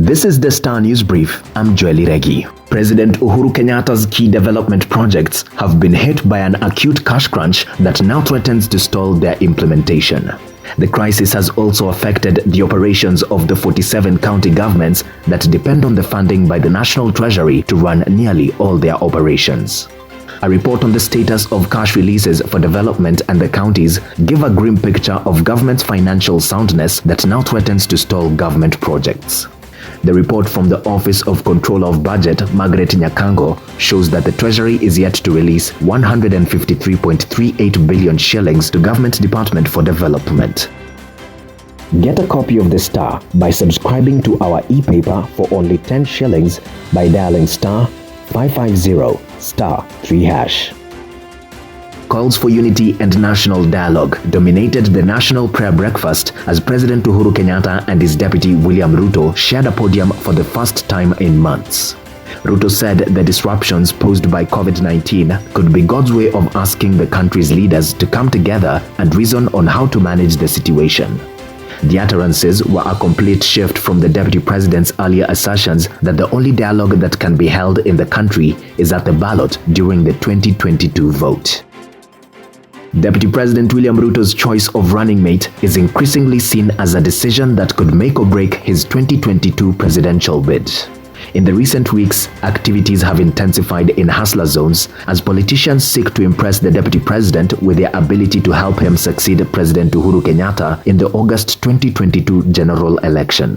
This is the Star News Brief. I'm Joeli Regi. President Uhuru Kenyatta's key development projects have been hit by an acute cash crunch that now threatens to stall their implementation. The crisis has also affected the operations of the 47 county governments that depend on the funding by the National Treasury to run nearly all their operations. A report on the status of cash releases for development and the counties give a grim picture of government's financial soundness that now threatens to stall government projects. The report from the Office of Controller of Budget, Margaret Nyakango, shows that the Treasury is yet to release 153.38 billion shillings to Government Department for Development. Get a copy of the Star by subscribing to our e-paper for only 10 shillings by dialing star 550 star 3#. Calls for unity and national dialogue dominated the national prayer breakfast as President Uhuru Kenyatta and his deputy William Ruto shared a podium for the first time in months. Ruto said the disruptions posed by COVID-19 could be God's way of asking the country's leaders to come together and reason on how to manage the situation. The utterances were a complete shift from the deputy president's earlier assertions that the only dialogue that can be held in the country is at the ballot during the 2022 vote. Deputy President William Ruto's choice of running mate is increasingly seen as a decision that could make or break his 2022 presidential bid. In the recent weeks, activities have intensified in hustler zones as politicians seek to impress the deputy president with their ability to help him succeed President Uhuru Kenyatta in the August 2022 general election.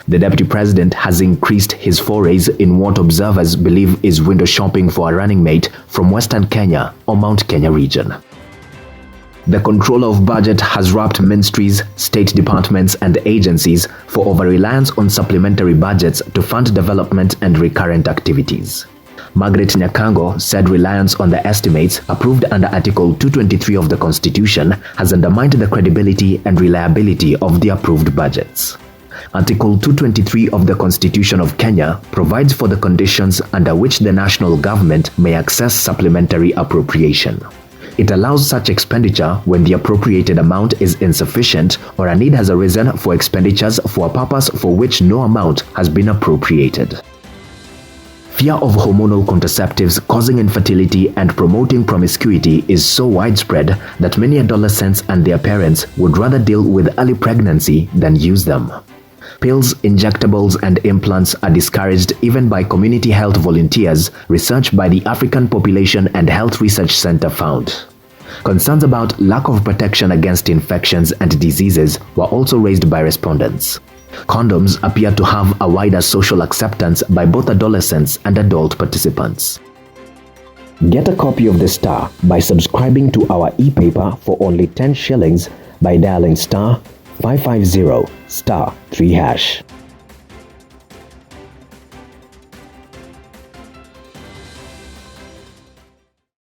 The deputy president has increased his forays in what observers believe is window shopping for a running mate from Western Kenya or Mount Kenya region. The Controller of Budget has wrapped ministries, state departments and agencies for over-reliance on supplementary budgets to fund development and recurrent activities. Margaret Nyakango said reliance on the estimates approved under Article 223 of the Constitution has undermined the credibility and reliability of the approved budgets. Article 223 of the Constitution of Kenya provides for the conditions under which the national government may access supplementary appropriation. It allows such expenditure when the appropriated amount is insufficient or a need has arisen for expenditures for a purpose for which no amount has been appropriated. Fear of hormonal contraceptives causing infertility and promoting promiscuity is so widespread that many adolescents and their parents would rather deal with early pregnancy than use them. Pills, injectables, and implants are discouraged even by community health volunteers, research by the African Population and Health Research Center found. Concerns about lack of protection against infections and diseases were also raised by respondents. Condoms appear to have a wider social acceptance by both adolescents and adult participants. Get a copy of the Star by subscribing to our e-paper for only 10 shillings by dialing star 550 star 3#.